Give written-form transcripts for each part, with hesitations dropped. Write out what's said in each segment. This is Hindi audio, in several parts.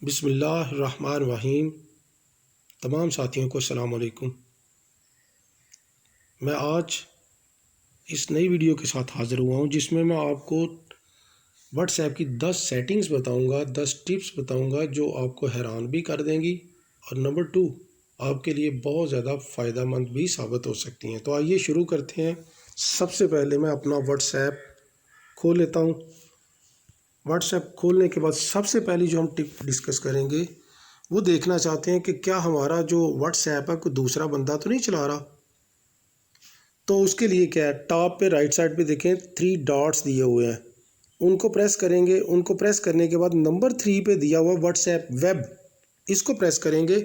बिस्मिल्लाहिर्रहमानिर्रहीम। तमाम साथियों को अस्सलाम वालेकुम। मैं आज इस नई वीडियो के साथ हाज़िर हुआ हूँ जिसमें मैं आपको व्हाट्सएप की 10 सेटिंग्स बताऊँगा, 10 टिप्स बताऊँगा जो आपको हैरान भी कर देंगी और नंबर 2 आपके लिए बहुत ज़्यादा फ़ायदेमंद भी साबित हो सकती हैं। तो आइए शुरू करते हैं। सबसे पहले मैं अपना व्हाट्सएप खोल लेता हूँ। व्हाट्सएप खोलने के बाद सबसे पहली जो हम टिप डिस्कस करेंगे वो देखना चाहते हैं कि क्या हमारा जो व्हाट्सएप है कोई दूसरा बंदा तो नहीं चला रहा। तो उसके लिए क्या है, टॉप पे राइट साइड पे देखें 3 डॉट्स दिए हुए हैं, उनको प्रेस करेंगे। उनको प्रेस करने के बाद नंबर 3 पे दिया हुआ व्हाट्सएप वेब, इसको प्रेस करेंगे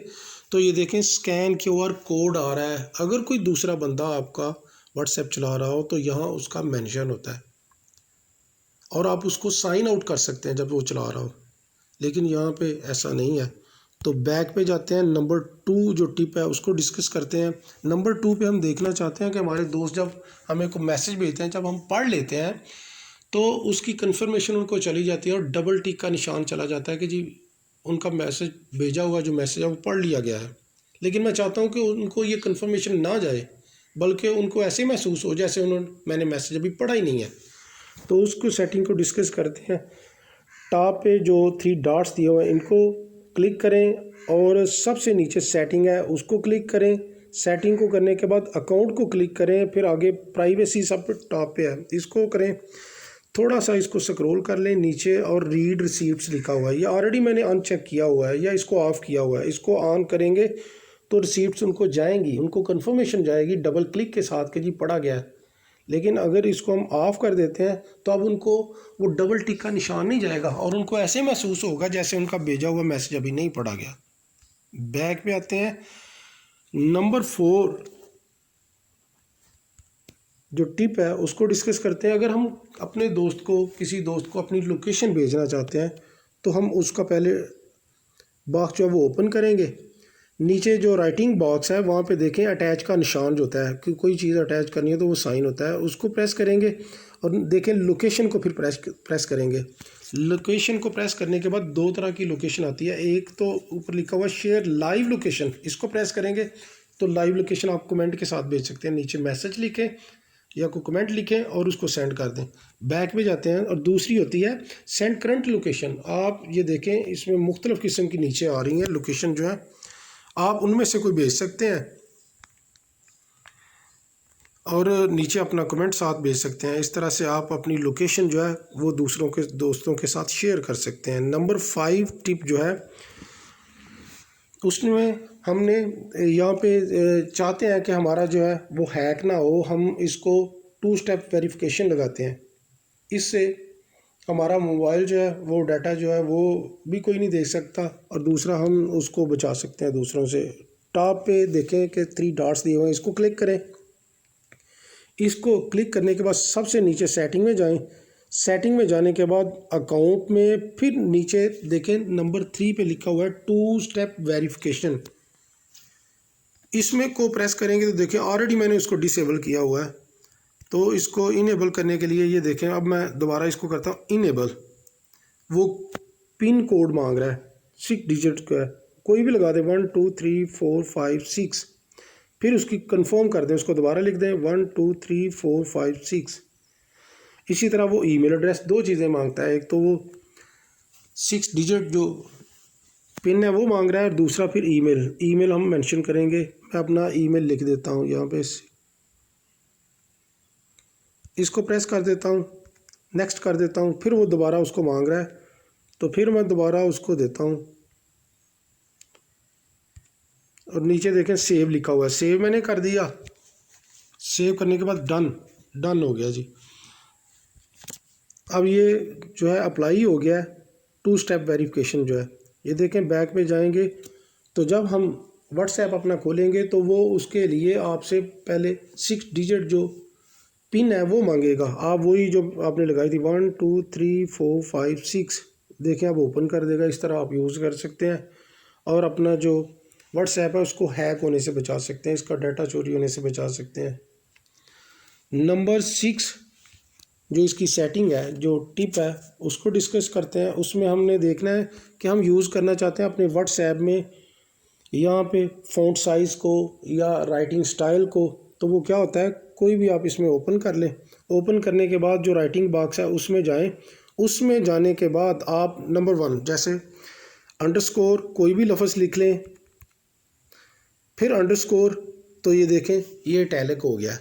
तो ये देखें स्कैन QR कोड आ रहा है। अगर कोई दूसरा बंदा आपका व्हाट्सएप चला रहा हो तो यहाँ उसका मेंशन होता है और आप उसको साइन आउट कर सकते हैं जब वो चला रहा हो, लेकिन यहाँ पे ऐसा नहीं है। तो बैक पे जाते हैं। नंबर 2 जो टिप है उसको डिस्कस करते हैं। नंबर 2 पे हम देखना चाहते हैं कि हमारे दोस्त जब हमें को मैसेज भेजते हैं, जब हम पढ़ लेते हैं तो उसकी कंफर्मेशन उनको चली जाती है और डबल टिक का निशान चला जाता है कि जी उनका मैसेज भेजा हुआ जो मैसेज है वो पढ़ लिया गया है। लेकिन मैं चाहता हूँ कि उनको ये कंफर्मेशन ना जाए, बल्कि उनको ऐसे महसूस हो जैसे मैंने मैसेज अभी पढ़ा ही नहीं है। तो उसको सेटिंग को डिस्कस करते हैं। टॉप पे जो 3 डॉट्स दिए हुए हैं इनको क्लिक करें और सबसे नीचे सेटिंग है उसको क्लिक करें। सेटिंग को करने के बाद अकाउंट को क्लिक करें, फिर आगे प्राइवेसी सब टॉप पे है, इसको करें। थोड़ा सा इसको स्क्रॉल कर लें नीचे और रीड रिसीप्ट्स लिखा हुआ है, ये ऑलरेडी मैंने अनचेक किया हुआ है या इसको ऑफ़ किया हुआ है। इसको ऑन करेंगे तो रिसीप्ट्स उनको जाएंगी, उनको कंफर्मेशन जाएगी डबल क्लिक के साथ कि जी पढ़ा गया है। लेकिन अगर इसको हम ऑफ़ कर देते हैं तो अब उनको वो डबल टिक का निशान नहीं जाएगा और उनको ऐसे महसूस होगा जैसे उनका भेजा हुआ मैसेज अभी नहीं पढ़ा गया। बैक पे आते हैं। नंबर 4 जो टिप है उसको डिस्कस करते हैं। अगर हम अपने दोस्त को, किसी दोस्त को अपनी लोकेशन भेजना चाहते हैं तो हम उसका पहले बॉक्स जो है वो ओपन करेंगे। नीचे जो राइटिंग बॉक्स है वहाँ पे देखें अटैच का निशान जो होता है कि कोई चीज़ अटैच करनी है तो वो साइन होता है, उसको प्रेस करेंगे और देखें लोकेशन को फिर प्रेस करेंगे। लोकेशन को प्रेस करने के बाद 2 तरह की लोकेशन आती है। एक तो ऊपर लिखा हुआ शेयर लाइव लोकेशन, इसको प्रेस करेंगे तो लाइव लोकेशन आप कमेंट के साथ भेज सकते हैं। नीचे मैसेज लिखें या कोई कमेंट लिखें और उसको सेंड कर दें। बैक में जाते हैं और दूसरी होती है सेंड करंट लोकेशन। आप ये देखें इसमें मुख्तलिफ़ किस्म की नीचे आ रही हैं लोकेशन जो है, आप उनमें से कोई भेज सकते हैं और नीचे अपना कमेंट साथ भेज सकते हैं। इस तरह से आप अपनी लोकेशन जो है वो दूसरों के दोस्तों के साथ शेयर कर सकते हैं। नंबर 5 टिप जो है उसमें हमने यहाँ पे चाहते हैं कि हमारा जो है वो हैक ना हो, हम इसको 2 स्टेप वेरिफिकेशन लगाते हैं। इससे हमारा मोबाइल जो है वो डाटा जो है वो भी कोई नहीं देख सकता और दूसरा हम उसको बचा सकते हैं दूसरों से। टॉप पे देखें कि 3 डॉट्स दिए हुए हैं, इसको क्लिक करें। इसको क्लिक करने के बाद सबसे नीचे सेटिंग में जाएं। सेटिंग में जाने के बाद अकाउंट में फिर नीचे देखें नंबर 3 पे लिखा हुआ है 2 स्टेप वेरिफिकेशन, इसमें को प्रेस करेंगे तो देखें ऑलरेडी मैंने उसको डिसेबल किया हुआ है। तो इसको इनेबल करने के लिए ये देखें, अब मैं दोबारा इसको करता हूँ इनेबल। वो पिन कोड मांग रहा है 6 डिजिट का है, कोई भी लगा दे 1 2 3 4 5 6, फिर उसकी कंफर्म कर दें, उसको दोबारा लिख दें 1 2 3 4 5 6। इसी तरह वो ईमेल एड्रेस, 2 चीज़ें मांगता है, एक तो वो 6 डिजिट जो पिन है वो मांग रहा है और दूसरा फिर ईमेल हम मेंशन करेंगे। मैं अपना ईमेल लिख देता हूँ यहाँ पे, इसको प्रेस कर देता हूँ, नेक्स्ट कर देता हूँ। फिर वो दोबारा उसको मांग रहा है तो फिर मैं दोबारा उसको देता हूँ और नीचे देखें सेव लिखा हुआ है, सेव मैंने कर दिया। सेव करने के बाद डन हो गया जी। अब ये जो है अप्लाई हो गया है 2 स्टेप वेरिफिकेशन जो है। ये देखें बैक पे जाएंगे तो जब हम व्हाट्सएप अपना खोलेंगे तो वो उसके लिए आपसे पहले 6 डिजिट जो पिन है वो मांगेगा। आप वही जो आपने लगाई थी 1 2 3 4 5 6 देखें अब ओपन कर देगा। इस तरह आप यूज़ कर सकते हैं और अपना जो व्हाट्सएप है उसको हैक होने से बचा सकते हैं, इसका डाटा चोरी होने से बचा सकते हैं। नंबर 6 जो इसकी सेटिंग है, जो टिप है, उसको डिस्कस करते हैं। उसमें हमने देखना है कि हम यूज़ करना चाहते हैं अपने व्हाट्सएप में यहाँ पे फ़ॉन्ट साइज़ को या राइटिंग स्टाइल को। तो वो क्या होता है, कोई भी आप इसमें ओपन कर लें। ओपन करने के बाद जो राइटिंग बॉक्स है उसमें जाएं। उसमें जाने के बाद आप नंबर 1 जैसे अंडरस्कोर कोई भी लफ्ज़ लिख लें, फिर अंडरस्कोर, तो ये देखें ये इटैलिक हो गया,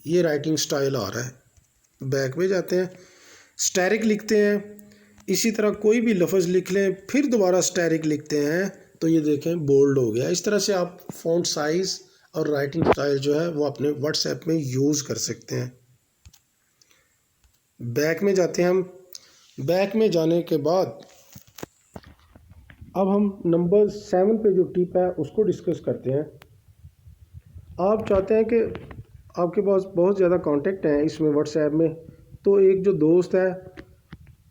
ये राइटिंग स्टाइल आ रहा है। बैक में जाते हैं, स्टैरिक लिखते हैं। इसी तरह कोई भी लफ्ज़ लिख लें, फिर दोबारा स्टैरिक लिखते हैं, तो ये देखें बोल्ड हो गया। इस तरह से आप फ़ॉन्ट साइज़ और राइटिंग स्टाइल जो है वो अपने व्हाट्सएप में यूज़ कर सकते हैं। बैक में जाते हैं हम। बैक में जाने के बाद अब हम नंबर 7 पे जो टिप है उसको डिस्कस करते हैं। आप चाहते हैं कि आपके पास बहुत ज़्यादा कांटेक्ट हैं इसमें व्हाट्सएप में, तो एक जो दोस्त है,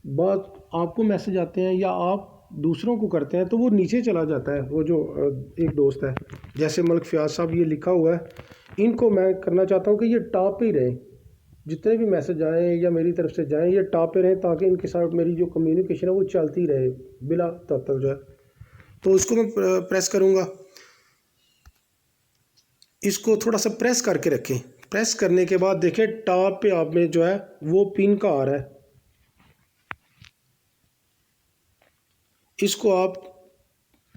बात आपको मैसेज आते हैं या आप दूसरों को करते हैं तो वो नीचे चला जाता है। वो जो एक दोस्त है, जैसे मलिक फ़याज़ साहब ये लिखा हुआ है, इनको मैं करना चाहता हूँ कि ये टॉप पे ही रहें। जितने भी मैसेज आएँ या मेरी तरफ से जाएँ ये टॉप पे रहें, ताकि इनके साथ मेरी जो कम्युनिकेशन है वो चलती रहे बिला तअत्तुर जो है। तो इसको मैं प्रेस करूँगा, इसको थोड़ा सा प्रेस करके रखें। प्रेस करने के बाद देखें टॉप पे आप में जो है वो पिन का आ रहा है, इसको आप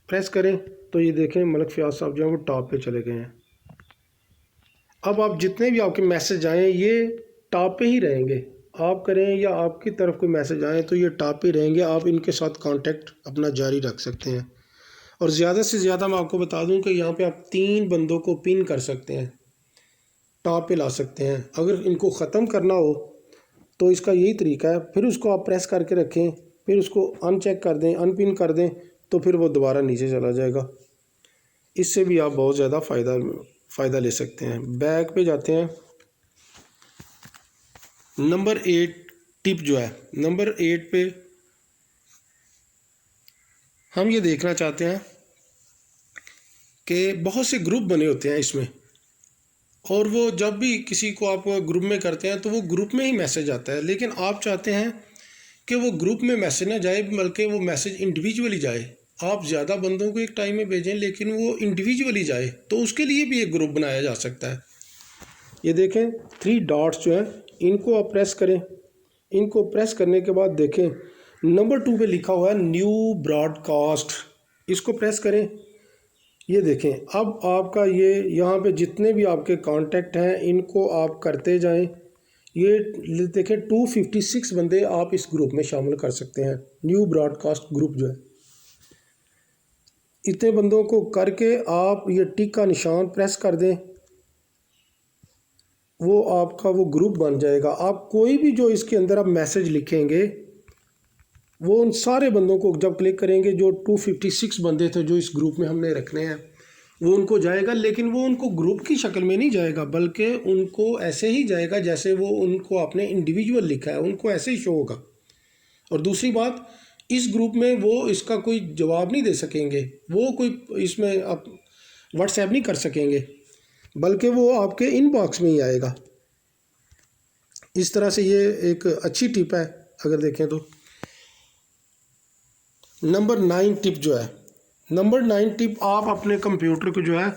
प्रेस करें तो ये देखें मलिक फ़याज़ साहब जो हैं वो टॉप पे चले गए हैं। अब आप जितने भी आपके मैसेज आएँ ये टॉप पे ही रहेंगे, आप करें या आपकी तरफ कोई मैसेज आए तो ये टॉप पे रहेंगे। आप इनके साथ कांटेक्ट अपना जारी रख सकते हैं। और ज़्यादा से ज़्यादा मैं आपको बता दूं कि यहाँ पे आप 3 बंदों को पिन कर सकते हैं, टॉप पे ला सकते हैं। अगर इनको ख़त्म करना हो तो इसका यही तरीका है, फिर उसको आप प्रेस करके रखें, फिर उसको अनचेक कर दें, अनपिन कर दें, तो फिर वो दोबारा नीचे चला जाएगा। इससे भी आप बहुत ज़्यादा फ़ायदा ले सकते हैं। बैक पे जाते हैं। नंबर 8 टिप जो है, नंबर 8 पे हम ये देखना चाहते हैं कि बहुत से ग्रुप बने होते हैं इसमें, और वो जब भी किसी को आप ग्रुप में करते हैं तो वो ग्रुप में ही मैसेज आता है। लेकिन आप चाहते हैं कि वो ग्रुप में मैसेज ना जाए, बल्कि वो मैसेज इंडिविजुअली जाए। आप ज़्यादा बंदों को एक टाइम में भेजें लेकिन वो इंडिविजुअली जाए, तो उसके लिए भी एक ग्रुप बनाया जा सकता है। ये देखें 3 डॉट्स जो हैं इनको आप प्रेस करें। इनको प्रेस करने के बाद देखें नंबर 2 पे लिखा हुआ है न्यू ब्रॉडकास्ट, इसको प्रेस करें। ये देखें अब आपका ये यहाँ पे जितने भी आपके कांटेक्ट हैं इनको आप करते जाएं। ये देखें 256 बंदे आप इस ग्रुप में शामिल कर सकते हैं। न्यू ब्रॉडकास्ट ग्रुप जो है, इतने बंदों को करके आप ये टिक का निशान प्रेस कर दें, वो आपका वो ग्रुप बन जाएगा। आप कोई भी जो इसके अंदर आप मैसेज लिखेंगे वो उन सारे बंदों को जब क्लिक करेंगे, जो 256 बंदे थे जो इस ग्रुप में हमने रखने हैं, वो उनको जाएगा। लेकिन वो उनको ग्रुप की शक्ल में नहीं जाएगा, बल्कि उनको ऐसे ही जाएगा जैसे वो उनको आपने इंडिविजुअल लिखा है, उनको ऐसे ही शो होगा। और दूसरी बात, इस ग्रुप में वो इसका कोई जवाब नहीं दे सकेंगे, वो कोई इसमें आप व्हाट्सएप नहीं कर सकेंगे, बल्कि वो आपके इनबॉक्स में ही आएगा। इस तरह से ये एक अच्छी टिप है अगर देखें तो। नंबर 9 टिप जो है, नंबर 9 टिप, आप अपने कंप्यूटर को जो है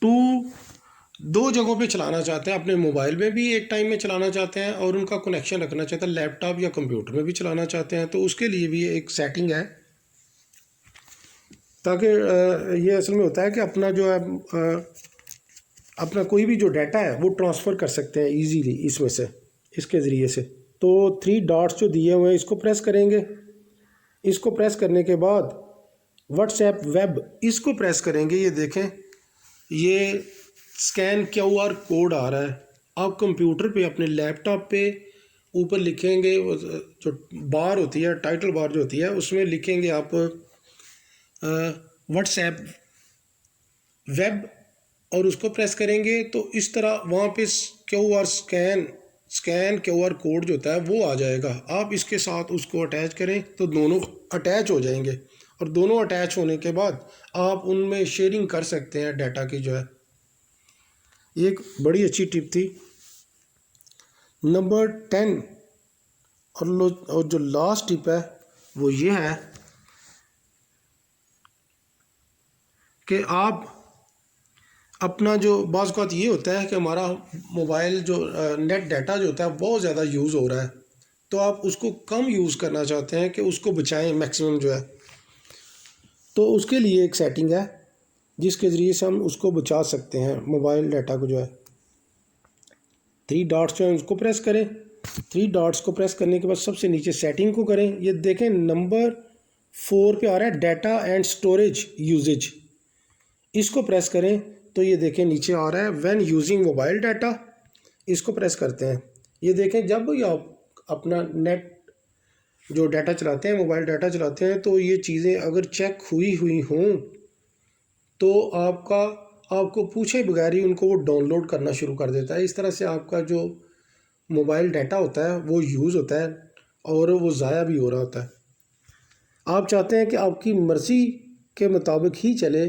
दो जगहों पे चलाना चाहते हैं। अपने मोबाइल में भी एक टाइम में चलाना चाहते हैं और उनका कनेक्शन रखना चाहते हैं, लैपटॉप या कंप्यूटर में भी चलाना चाहते हैं, तो उसके लिए भी एक सेटिंग है। ताकि ये असल में होता है कि अपना जो है अपना कोई भी जो डाटा है वो ट्रांसफ़र कर सकते हैं इजीली इसमें से, इसके ज़रिए से। तो 3 डॉट्स जो दिए हुए हैं इसको प्रेस करेंगे। इसको प्रेस करने के बाद व्हाट्सएप वेब, इसको प्रेस करेंगे। ये देखें ये स्कैन QR कोड आ रहा है। आप कंप्यूटर पे अपने लैपटॉप पे ऊपर लिखेंगे, जो बार होती है, टाइटल बार जो होती है, उसमें लिखेंगे आप व्हाट्सएप वेब और उसको प्रेस करेंगे तो इस तरह वहाँ पे QR स्कैन QR कोड जो होता है वो आ जाएगा। आप इसके साथ उसको अटैच करें तो दोनों अटैच हो जाएंगे, और दोनों अटैच होने के बाद आप उनमें शेयरिंग कर सकते हैं डाटा की जो है। ये एक बड़ी अच्छी टिप थी। नंबर 10 और जो लास्ट टिप है वो ये है कि आप अपना जो बाज़ औक़ात ये होता है कि हमारा मोबाइल जो नेट डाटा जो होता है बहुत ज़्यादा यूज़ हो रहा है, तो आप उसको कम यूज़ करना चाहते हैं कि उसको बचाएं मैक्सिमम जो है। तो उसके लिए एक सेटिंग है जिसके ज़रिए से हम उसको बचा सकते हैं मोबाइल डाटा को जो है। 3 डॉट्स जो है उसको प्रेस करें। 3 डॉट्स को प्रेस करने के बाद सबसे नीचे सेटिंग को करें। ये देखें नंबर 4 पे आ रहा है डाटा एंड स्टोरेज यूजेज, इसको प्रेस करें तो ये देखें नीचे आ रहा है व्हेन यूजिंग मोबाइल डाटा, इसको प्रेस करते हैं। ये देखें जब भी आप अपना नेट जो डाटा चलाते हैं, मोबाइल डाटा चलाते हैं, तो ये चीज़ें अगर चेक हुई हों तो आपको पूछे बगैर ही उनको वो डाउनलोड करना शुरू कर देता है। इस तरह से आपका जो मोबाइल डाटा होता है वो यूज़ होता है और वो ज़ाया भी हो रहा होता है। आप चाहते हैं कि आपकी मर्ज़ी के मुताबिक ही चले,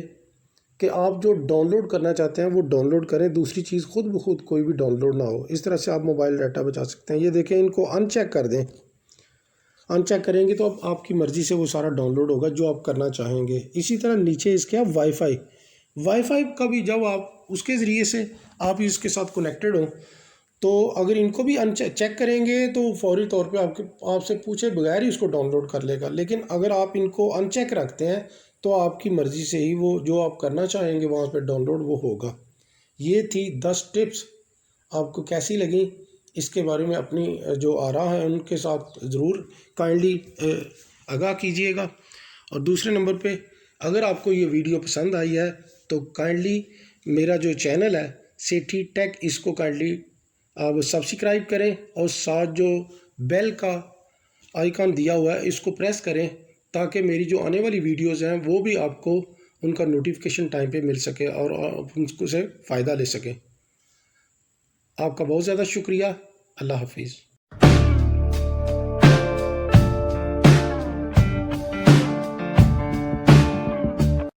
कि आप जो डाउनलोड करना चाहते हैं वो डाउनलोड करें, दूसरी चीज़ खुद ब खुद कोई भी डाउनलोड ना हो। इस तरह से आप मोबाइल डाटा बचा सकते हैं। ये देखें, इनको अनचेक कर दें। अनचेक करेंगे तो अब आपकी मर्ज़ी से वो सारा डाउनलोड होगा जो आप करना चाहेंगे। इसी तरह नीचे इसके आप वाईफाई का भी जब आप उसके ज़रिए से आप इसके साथ कनेक्टेड हो, तो अगर इनको भी चेक करेंगे तो फौरी तौर पे आपसे पूछे बगैर ही उसको डाउनलोड कर लेगा। लेकिन अगर आप इनको अनचेक रखते हैं तो आपकी मर्ज़ी से ही वो जो आप करना चाहेंगे वहाँ पे डाउनलोड वो होगा। ये थी 10 टिप्स। आपको कैसी लगी इसके बारे में अपनी जो आरा है उनके साथ ज़रूर काइंडली आगाह कीजिएगा। और दूसरे नंबर पे, अगर आपको ये वीडियो पसंद आई है तो काइंडली मेरा जो चैनल है सेठी टेक, इसको काइंडली आप सब्सक्राइब करें और साथ जो बेल का आइकन दिया हुआ है इसको प्रेस करें, ताकि मेरी जो आने वाली वीडियोस हैं वो भी आपको उनका नोटिफिकेशन टाइम पे मिल सके और आप उनको से फ़ायदा ले सकें। आपका बहुत ज़्यादा शुक्रिया। अल्लाह हाफिज़।